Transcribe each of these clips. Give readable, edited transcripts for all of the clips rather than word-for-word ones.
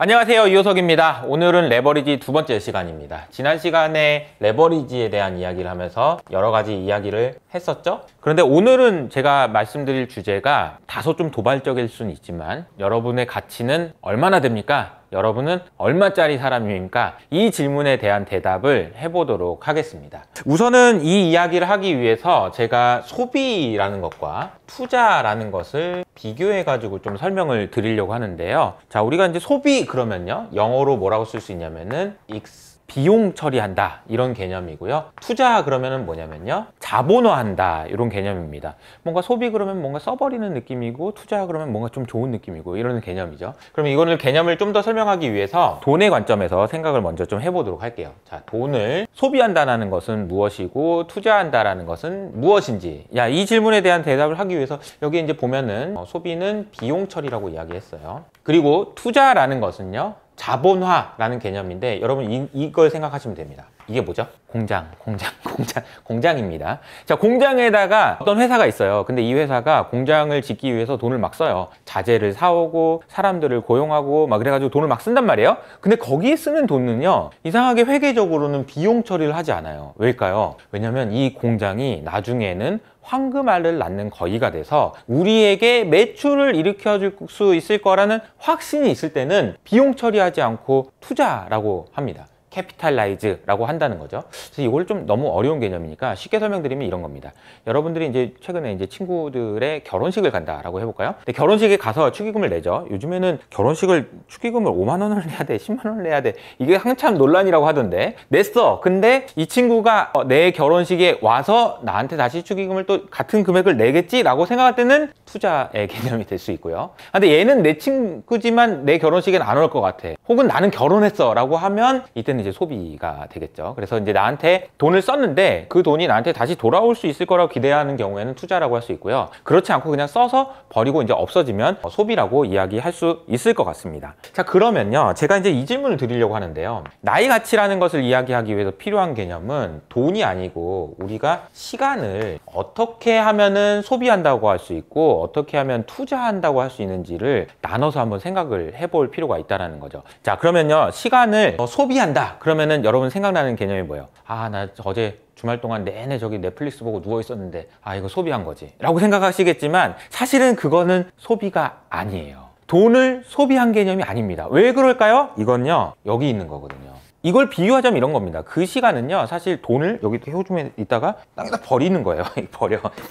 안녕하세요, 이호석입니다. 오늘은 레버리지 두 번째 시간입니다. 지난 시간에 레버리지에 대한 이야기를 하면서 여러 가지 이야기를 했었죠. 그런데 오늘은 제가 말씀드릴 주제가 다소 좀 도발적일 수는 있지만 여러분의 가치는 얼마나 됩니까? 여러분은 얼마짜리 사람입니까? 이 질문에 대한 대답을 해보도록 하겠습니다. 우선은 이 이야기를 하기 위해서 제가 소비라는 것과 투자라는 것을 비교해가지고 좀 설명을 드리려고 하는데요. 자, 우리가 이제 소비 그러면요, 영어로 뭐라고 쓸 수 있냐면은 비용 처리한다, 이런 개념이고요. 투자 그러면은 뭐냐면요, 자본화한다, 이런 개념입니다. 뭔가 소비 그러면 뭔가 써버리는 느낌이고, 투자 그러면 뭔가 좀 좋은 느낌이고, 이런 개념이죠. 그럼 이거를 개념을 좀 더 설명하기 위해서 돈의 관점에서 생각을 먼저 좀 해보도록 할게요. 자, 돈을 소비한다는 것은 무엇이고 투자한다는 것은 무엇인지, 이 질문에 대한 대답을 하기 위해서 여기 이제 보면은 소비는 비용 처리라고 이야기했어요. 그리고 투자라는 것은요, 자본화라는 개념인데, 여러분 이걸 생각하시면 됩니다. 이게 뭐죠? 공장입니다. 자, 공장에다가 어떤 회사가 있어요. 근데 이 회사가 공장을 짓기 위해서 돈을 막 써요. 자재를 사오고 사람들을 고용하고 막 그래가지고 돈을 막 쓴단 말이에요. 근데 거기에 쓰는 돈은요, 이상하게 회계적으로는 비용 처리를 하지 않아요. 왜일까요? 왜냐면 이 공장이 나중에는 황금알을 낳는 거위가 돼서 우리에게 매출을 일으켜 줄 수 있을 거라는 확신이 있을 때는 비용 처리하지 않고 투자라고 합니다. 캐피탈라이즈라고 한다는 거죠. 그래서 이걸 좀 너무 어려운 개념이니까 쉽게 설명드리면 이런 겁니다. 여러분들이 이제 최근에 이제 친구들의 결혼식을 간다라고 해볼까요? 근데 결혼식에 가서 축의금을 내죠. 요즘에는 결혼식을 축의금을 5만 원을 내야 돼, 10만 원을 내야 돼, 이게 한참 논란이라고 하던데, 냈어. 근데 이 친구가 내 결혼식에 와서 나한테 다시 축의금을 또 같은 금액을 내겠지라고 생각할 때는 투자의 개념이 될 수 있고요. 근데 얘는 내 친구지만 내 결혼식엔 안 올 것 같아, 혹은 나는 결혼했어 라고 하면 이때는 이제 소비가 되겠죠. 그래서 이제 나한테 돈을 썼는데 그 돈이 나한테 다시 돌아올 수 있을 거라고 기대하는 경우에는 투자라고 할 수 있고요. 그렇지 않고 그냥 써서 버리고 이제 없어지면 소비라고 이야기할 수 있을 것 같습니다. 자, 그러면요, 제가 이제 이 질문을 드리려고 하는데요. 나의 가치라는 것을 이야기하기 위해서 필요한 개념은 돈이 아니고 우리가 시간을 어떻게 하면은 소비한다고 할 수 있고 어떻게 하면 투자한다고 할 수 있는지를 나눠서 한번 생각을 해볼 필요가 있다는 거죠. 자, 그러면요, 시간을 소비한다 그러면은 여러분 생각나는 개념이 뭐예요? 나 어제 주말 동안 내내 저기 넷플릭스 보고 누워 있었는데 이거 소비한 거지 라고 생각하시겠지만, 사실은 그거는 소비가 아니에요. 돈을 소비한 개념이 아닙니다. 왜 그럴까요? 이건요, 여기 있는 거거든요. 이걸 비유하자면 이런 겁니다. 그 시간은요, 사실 돈을 여기 효줌에 있다가 땅에다 버리는 거예요.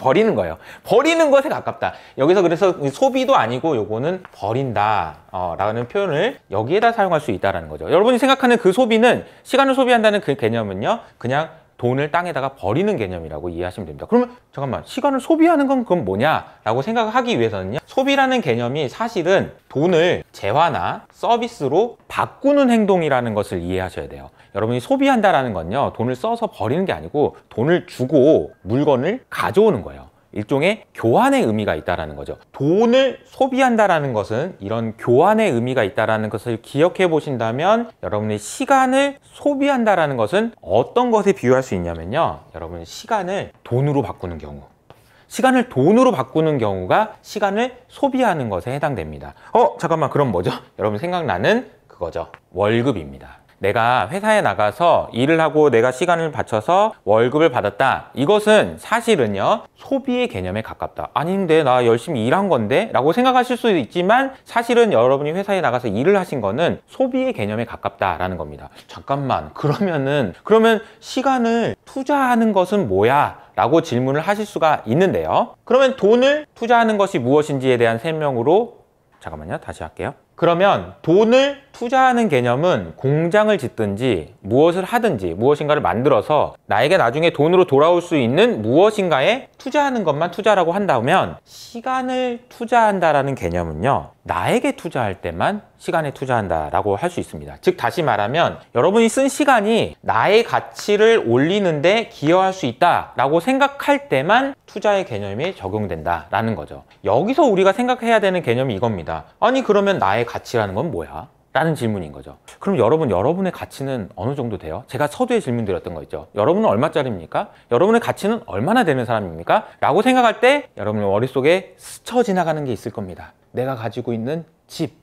버리는 거예요. 버리는 것에 가깝다. 여기서 그래서 소비도 아니고 요거는 버린다 라는 표현을 여기에다 사용할 수 있다는 거죠. 여러분이 생각하는 그 소비는, 시간을 소비한다는 그 개념은요, 그냥 돈을 땅에다가 버리는 개념이라고 이해하시면 됩니다. 그러면 잠깐만, 시간을 소비하는 건 그럼 뭐냐 라고 생각하기 위해서는요, 소비라는 개념이 사실은 돈을 재화나 서비스로 바꾸는 행동이라는 것을 이해하셔야 돼요. 여러분이 소비한다라는 건요, 돈을 써서 버리는 게 아니고 돈을 주고 물건을 가져오는 거예요. 일종의 교환의 의미가 있다는 거죠. 돈을 소비한다는 것은 이런 교환의 의미가 있다는 것을 기억해 보신다면, 여러분의 시간을 소비한다는 것은 어떤 것에 비유할 수 있냐면요, 여러분 시간을 돈으로 바꾸는 경우, 시간을 돈으로 바꾸는 경우가 시간을 소비하는 것에 해당됩니다. 잠깐만, 그럼 뭐죠? 여러분 생각나는 그거죠. 월급입니다. 내가 회사에 나가서 일을 하고 내가 시간을 바쳐서 월급을 받았다. 이것은 사실은요, 소비의 개념에 가깝다. 아닌데 나 열심히 일한 건데 라고 생각하실 수도 있지만, 사실은 여러분이 회사에 나가서 일을 하신 거는 소비의 개념에 가깝다라는 겁니다. 잠깐만, 그러면 시간을 투자하는 것은 뭐야? 라고 질문을 하실 수가 있는데요. 그러면 돈을 투자하는 것이 무엇인지에 대한 설명으로, 잠깐만요, 다시 할게요. 그러면 돈을 투자하는 개념은 공장을 짓든지 무엇을 하든지 무엇인가를 만들어서 나에게 나중에 돈으로 돌아올 수 있는 무엇인가에 투자하는 것만 투자라고 한다면, 시간을 투자한다라는 개념은요, 나에게 투자할 때만 시간에 투자한다라고 할 수 있습니다. 즉 다시 말하면, 여러분이 쓴 시간이 나의 가치를 올리는데 기여할 수 있다라고 생각할 때만 투자의 개념이 적용된다라는 거죠. 여기서 우리가 생각해야 되는 개념이 이겁니다. 아니, 그러면 나의 가치라는 건 뭐야? 라는 질문인 거죠. 그럼 여러분의 가치는 어느 정도 돼요? 제가 서두에 질문 드렸던 거 있죠. 여러분은 얼마짜리입니까? 여러분의 가치는 얼마나 되는 사람입니까? 라고 생각할 때 여러분의 머릿속에 스쳐 지나가는 게 있을 겁니다. 내가 가지고 있는 집,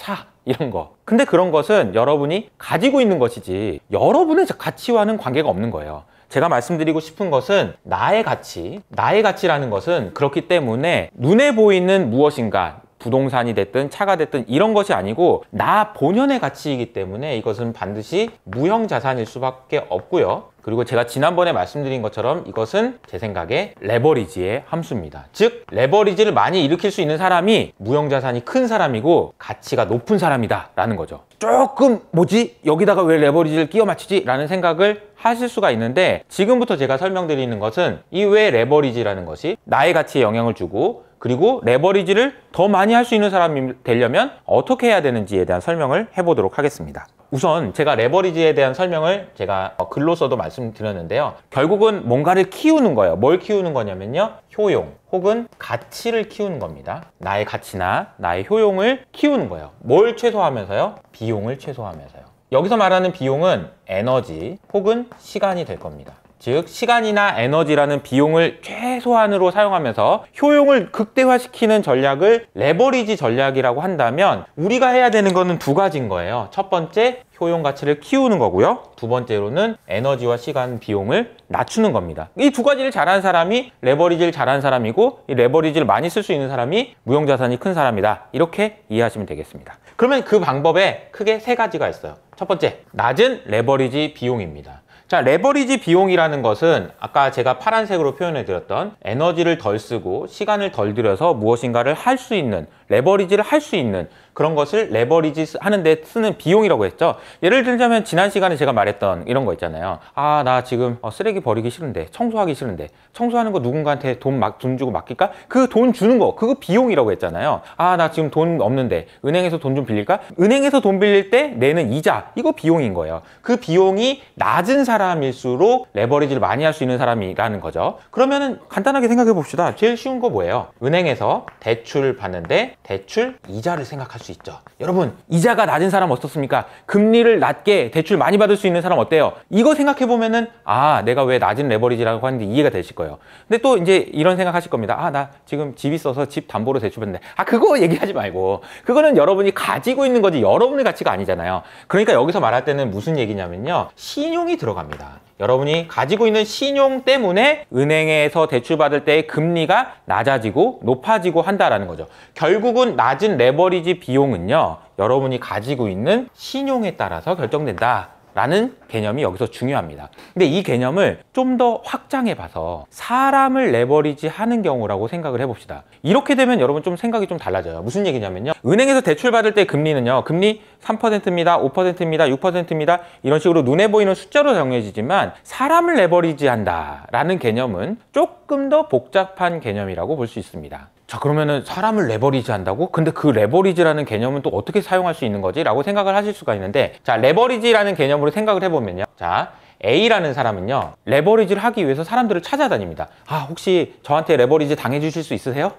차 이런 거. 근데 그런 것은 여러분이 가지고 있는 것이지 여러분의 가치와는 관계가 없는 거예요. 제가 말씀드리고 싶은 것은 나의 가치, 나의 가치라는 것은 그렇기 때문에 눈에 보이는 무엇인가, 부동산이 됐든 차가 됐든 이런 것이 아니고 나 본연의 가치이기 때문에 이것은 반드시 무형자산일 수밖에 없고요. 그리고 제가 지난번에 말씀드린 것처럼 이것은 제 생각에 레버리지의 함수입니다. 즉 레버리지를 많이 일으킬 수 있는 사람이 무형자산이 큰 사람이고 가치가 높은 사람이다 라는 거죠. 조금 뭐지? 여기다가 왜 레버리지를 끼워 맞추지? 라는 생각을 하실 수가 있는데, 지금부터 제가 설명드리는 것은 이 왜 레버리지라는 것이 나의 가치에 영향을 주고, 그리고 레버리지를 더 많이 할 수 있는 사람이 되려면 어떻게 해야 되는지에 대한 설명을 해보도록 하겠습니다. 우선 제가 레버리지에 대한 설명을 제가 글로서도 말씀드렸는데요. 결국은 뭔가를 키우는 거예요. 뭘 키우는 거냐면요, 효용 혹은 가치를 키우는 겁니다. 나의 가치나 나의 효용을 키우는 거예요. 뭘 최소화하면서요? 비용을 최소화하면서요. 여기서 말하는 비용은 에너지 혹은 시간이 될 겁니다. 즉 시간이나 에너지라는 비용을 최소한으로 사용하면서 효용을 극대화시키는 전략을 레버리지 전략이라고 한다면, 우리가 해야 되는 거는 두 가지인 거예요. 첫 번째, 효용 가치를 키우는 거고요. 두 번째로는 에너지와 시간 비용을 낮추는 겁니다. 이 두 가지를 잘하는 사람이 레버리지를 잘하는 사람이고, 이 레버리지를 많이 쓸 수 있는 사람이 무형자산이 큰 사람이다. 이렇게 이해하시면 되겠습니다. 그러면 그 방법에 크게 세 가지가 있어요. 첫 번째, 낮은 레버리지 비용입니다. 자, 레버리지 비용이라는 것은 아까 제가 파란색으로 표현해 드렸던 에너지를 덜 쓰고 시간을 덜 들여서 무엇인가를 할 수 있는, 레버리지를 할 수 있는 그런 것을 레버리지 하는데 쓰는 비용이라고 했죠. 예를 들자면 지난 시간에 제가 말했던 이런 거 있잖아요. 아, 나 지금 쓰레기 버리기 싫은데, 청소하기 싫은데, 청소하는 거 누군가한테 돈 주고 맡길까? 그 돈 주는 거, 그거 비용이라고 했잖아요. 아, 나 지금 돈 없는데 은행에서 돈 좀 빌릴까? 은행에서 돈 빌릴 때 내는 이자, 이거 비용인 거예요. 그 비용이 낮은 사람일수록 레버리지를 많이 할 수 있는 사람이라는 거죠. 그러면은 간단하게 생각해 봅시다. 제일 쉬운 거 뭐예요? 은행에서 대출 받는데 대출 이자를 생각할 수 있죠. 여러분, 이자가 낮은 사람 어떻습니까? 금리를 낮게 대출 많이 받을 수 있는 사람 어때요? 이거 생각해 보면은 아, 내가 왜 낮은 레버리지라고 하는데 이해가 되실 거예요. 근데 또 이제 이런 생각 하실 겁니다. 아, 나 지금 집 있어서 집 담보로 대출 받는데, 아, 그거 얘기하지 말고, 그거는 여러분이 가지고 있는 거지 여러분의 가치가 아니잖아요. 그러니까 여기서 말할 때는 무슨 얘기냐면요, 신용이 들어갑니다. 여러분이 가지고 있는 신용 때문에 은행에서 대출받을 때의 금리가 낮아지고 높아지고 한다라는 거죠. 결국은 낮은 레버리지 비용은요, 여러분이 가지고 있는 신용에 따라서 결정된다 라는 개념이 여기서 중요합니다. 근데 이 개념을 좀 더 확장해 봐서 사람을 레버리지 하는 경우라고 생각을 해봅시다. 이렇게 되면 여러분 좀 생각이 좀 달라져요. 무슨 얘기냐면요, 은행에서 대출 받을 때 금리는요, 금리 3%입니다 5%입니다 6%입니다 이런 식으로 눈에 보이는 숫자로 정해지지만, 사람을 레버리지 한다 라는 개념은 조금 더 복잡한 개념이라고 볼 수 있습니다. 자, 그러면은 사람을 레버리지 한다고? 근데 그 레버리지라는 개념은 또 어떻게 사용할 수 있는 거지? 라고 생각을 하실 수가 있는데, 자, 레버리지라는 개념으로 생각을 해보면요, 자, A라는 사람은요, 레버리지를 하기 위해서 사람들을 찾아다닙니다. 아, 혹시 저한테 레버리지 당해주실 수 있으세요?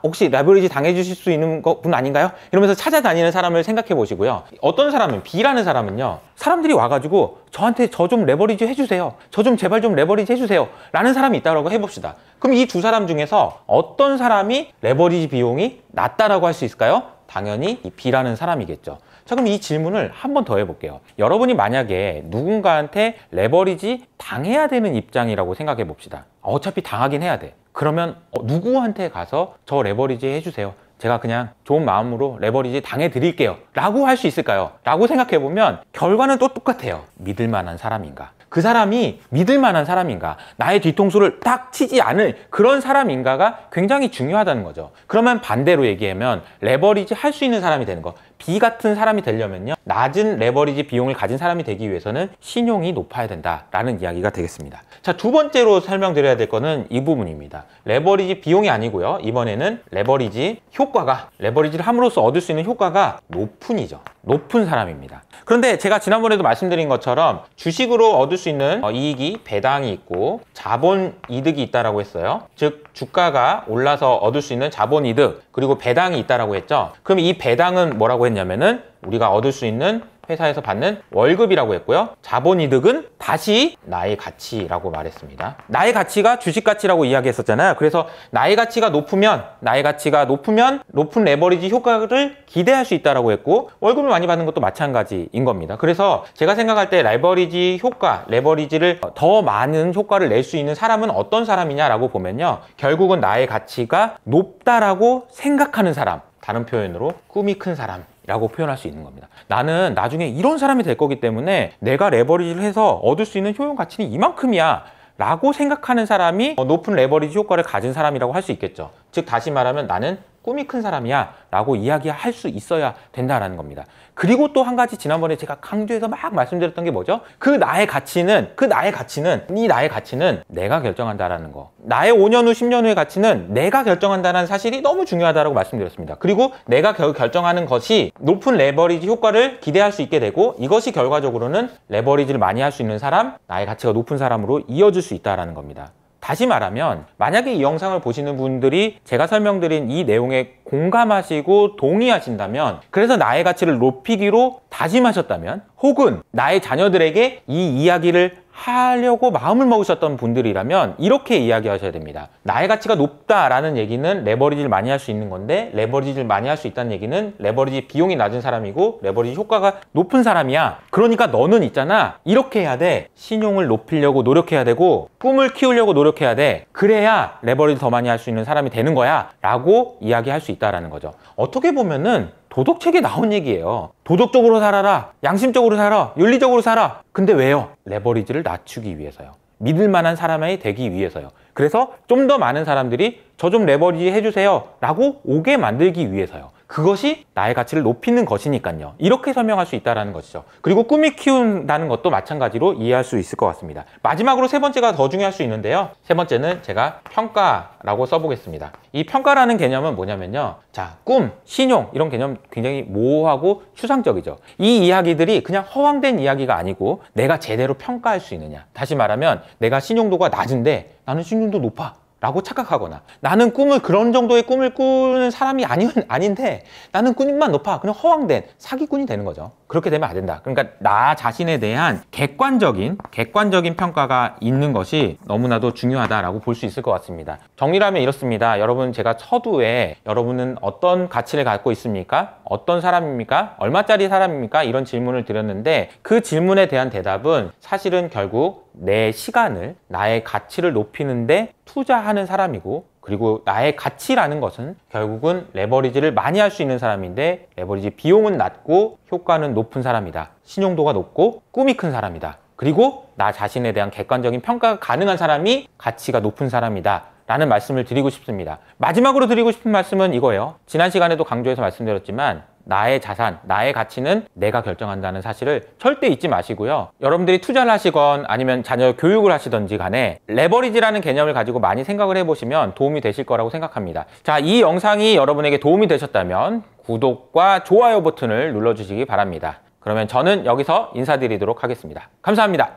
혹시 레버리지 당해주실 수 있는 분 아닌가요? 이러면서 찾아다니는 사람을 생각해 보시고요. 어떤 사람은, B라는 사람은요, 사람들이 와가지고 저한테 저 좀 레버리지 해주세요, 저 좀 제발 좀 레버리지 해주세요 라는 사람이 있다고 해봅시다. 그럼 이 두 사람 중에서 어떤 사람이 레버리지 비용이 낮다라고 할 수 있을까요? 당연히 이 B라는 사람이겠죠. 자, 그럼 이 질문을 한 번 더 해볼게요. 여러분이 만약에 누군가한테 레버리지 당해야 되는 입장이라고 생각해 봅시다. 어차피 당하긴 해야 돼. 그러면 누구한테 가서 저 레버리지 해주세요, 제가 그냥 좋은 마음으로 레버리지 당해드릴게요 라고 할 수 있을까요? 라고 생각해보면 결과는 또 똑같아요. 믿을 만한 사람인가? 그 사람이 믿을 만한 사람인가? 나의 뒤통수를 딱 치지 않을 그런 사람인가가 굉장히 중요하다는 거죠. 그러면 반대로 얘기하면 레버리지 할 수 있는 사람이 되는 거, B 같은 사람이 되려면요, 낮은 레버리지 비용을 가진 사람이 되기 위해서는 신용이 높아야 된다라는 이야기가 되겠습니다. 자, 두 번째로 설명드려야 될 거는 이 부분입니다. 레버리지 비용이 아니고요, 이번에는 레버리지 효과가, 레버리지를 함으로써 얻을 수 있는 효과가 높은 사람입니다. 그런데 제가 지난번에도 말씀드린 것처럼 주식으로 얻을 수 있는 이익이 배당이 있고 자본 이득이 있다라고 했어요. 즉 주가가 올라서 얻을 수 있는 자본 이득, 그리고 배당이 있다라고 했죠. 그럼 이 배당은 뭐라고 했냐면은 우리가 얻을 수 있는 회사에서 받는 월급이라고 했고요. 자본이득은 다시 나의 가치라고 말했습니다. 나의 가치가 주식 가치라고 이야기했었잖아요. 그래서 나의 가치가 높으면 높은 레버리지 효과를 기대할 수 있다고 했고, 월급을 많이 받는 것도 마찬가지인 겁니다. 그래서 제가 생각할 때 레버리지 효과, 레버리지를 더 많은 효과를 낼 수 있는 사람은 어떤 사람이냐라고 보면요, 결국은 나의 가치가 높다라고 생각하는 사람, 다른 표현으로 꿈이 큰 사람 라고 표현할 수 있는 겁니다. 나는 나중에 이런 사람이 될 거기 때문에 내가 레버리지를 해서 얻을 수 있는 효용 가치는 이만큼이야 라고 생각하는 사람이 높은 레버리지 효과를 가진 사람이라고 할 수 있겠죠. 즉 다시 말하면 나는 꿈이 큰 사람이야 라고 이야기할 수 있어야 된다라는 겁니다. 그리고 또 한 가지, 지난번에 제가 강조해서 막 말씀드렸던 게 뭐죠? 이 나의 가치는 내가 결정한다라는 거. 나의 5년 후, 10년 후의 가치는 내가 결정한다는 사실이 너무 중요하다고 말씀드렸습니다. 그리고 내가 결정하는 것이 높은 레버리지 효과를 기대할 수 있게 되고, 이것이 결과적으로는 레버리지를 많이 할 수 있는 사람, 나의 가치가 높은 사람으로 이어질 수 있다는 겁니다. 다시 말하면 만약에 이 영상을 보시는 분들이 제가 설명드린 이 내용에 공감하시고 동의하신다면, 그래서 나의 가치를 높이기로 다짐하셨다면, 혹은 나의 자녀들에게 이 이야기를 하려고 마음을 먹으셨던 분들이라면 이렇게 이야기하셔야 됩니다. 나의 가치가 높다라는 얘기는 레버리지를 많이 할 수 있는 건데, 레버리지를 많이 할 수 있다는 얘기는 레버리지 비용이 낮은 사람이고 레버리지 효과가 높은 사람이야. 그러니까 너는 있잖아, 이렇게 해야 돼. 신용을 높이려고 노력해야 되고 꿈을 키우려고 노력해야 돼. 그래야 레버리지 더 많이 할 수 있는 사람이 되는 거야 라고 이야기할 수 있다는 거죠. 어떻게 보면은 도덕책에 나온 얘기예요. 도덕적으로 살아라, 양심적으로 살아, 윤리적으로 살아. 근데 왜요? 레버리지를 낮추기 위해서요. 믿을 만한 사람이 되기 위해서요. 그래서 좀 더 많은 사람들이 저 좀 레버리지 해주세요 라고 오게 만들기 위해서요. 그것이 나의 가치를 높이는 것이니까요. 이렇게 설명할 수 있다는 것이죠. 그리고 꿈이 키운다는 것도 마찬가지로 이해할 수 있을 것 같습니다. 마지막으로 세 번째가 더 중요할 수 있는데요. 세 번째는 제가 평가라고 써보겠습니다. 이 평가라는 개념은 뭐냐면요, 자, 꿈, 신용 이런 개념 굉장히 모호하고 추상적이죠. 이 이야기들이 그냥 허황된 이야기가 아니고 내가 제대로 평가할 수 있느냐. 다시 말하면 내가 신용도가 낮은데 나는 신용도 높아 라고 착각하거나, 나는 그런 정도의 꿈을 꾸는 사람이 아닌데 나는 꿈만 높아, 그냥 허황된 사기꾼이 되는 거죠. 그렇게 되면 안 된다. 그러니까 나 자신에 대한 객관적인 평가가 있는 것이 너무나도 중요하다라고 볼 수 있을 것 같습니다. 정리를 하면 이렇습니다. 여러분, 제가 서두에 여러분은 어떤 가치를 갖고 있습니까? 어떤 사람입니까? 얼마짜리 사람입니까? 이런 질문을 드렸는데, 그 질문에 대한 대답은 사실은 결국 내 시간을, 나의 가치를 높이는데 투자하는 사람이고, 그리고 나의 가치라는 것은 결국은 레버리지를 많이 할 수 있는 사람인데, 레버리지 비용은 낮고 효과는 높은 사람이다. 신용도가 높고 꿈이 큰 사람이다. 그리고 나 자신에 대한 객관적인 평가가 가능한 사람이 가치가 높은 사람이다 라는 말씀을 드리고 싶습니다. 마지막으로 드리고 싶은 말씀은 이거예요. 지난 시간에도 강조해서 말씀드렸지만, 나의 자산, 나의 가치는 내가 결정한다는 사실을 절대 잊지 마시고요. 여러분들이 투자를 하시건 아니면 자녀 교육을 하시던지 간에 레버리지라는 개념을 가지고 많이 생각을 해보시면 도움이 되실 거라고 생각합니다. 자, 이 영상이 여러분에게 도움이 되셨다면 구독과 좋아요 버튼을 눌러주시기 바랍니다. 그러면 저는 여기서 인사드리도록 하겠습니다. 감사합니다.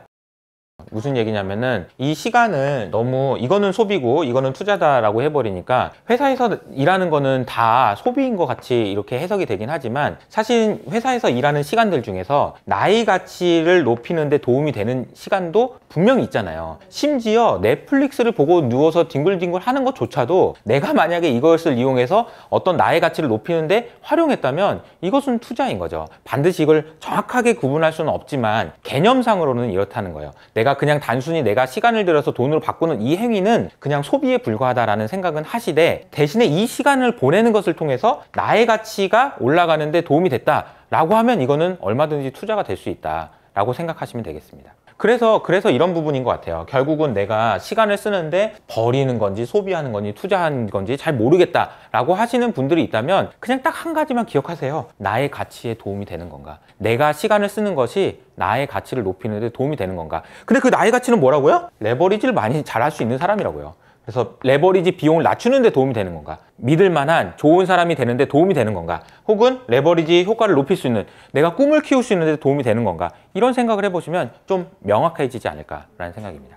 무슨 얘기냐면은, 이 시간을 너무 이거는 소비고 이거는 투자다라고 해버리니까 회사에서 일하는 거는 다 소비인 것 같이 이렇게 해석이 되긴 하지만, 사실 회사에서 일하는 시간들 중에서 나의 가치를 높이는 데 도움이 되는 시간도 분명히 있잖아요. 심지어 넷플릭스를 보고 누워서 뒹굴뒹굴 하는 것조차도 내가 만약에 이것을 이용해서 어떤 나의 가치를 높이는 데 활용했다면 이것은 투자인 거죠. 반드시 이걸 정확하게 구분할 수는 없지만 개념상으로는 이렇다는 거예요. 내가 그냥 단순히 내가 시간을 들여서 돈으로 바꾸는 이 행위는 그냥 소비에 불과하다라는 생각은 하시되, 대신에 이 시간을 보내는 것을 통해서 나의 가치가 올라가는 데 도움이 됐다라고 하면 이거는 얼마든지 투자가 될 수 있다라고 생각하시면 되겠습니다. 그래서 이런 부분인 것 같아요. 결국은 내가 시간을 쓰는데 버리는 건지 소비하는 건지 투자하는 건지 잘 모르겠다라고 하시는 분들이 있다면 그냥 딱 한 가지만 기억하세요. 나의 가치에 도움이 되는 건가? 내가 시간을 쓰는 것이 나의 가치를 높이는 데 도움이 되는 건가? 근데 그 나의 가치는 뭐라고요? 레버리지를 많이 잘할 수 있는 사람이라고요. 그래서 레버리지 비용을 낮추는 데 도움이 되는 건가? 믿을 만한 좋은 사람이 되는 데 도움이 되는 건가? 혹은 레버리지 효과를 높일 수 있는, 내가 꿈을 키울 수 있는 데 도움이 되는 건가? 이런 생각을 해보시면 좀 명확해지지 않을까라는 생각입니다.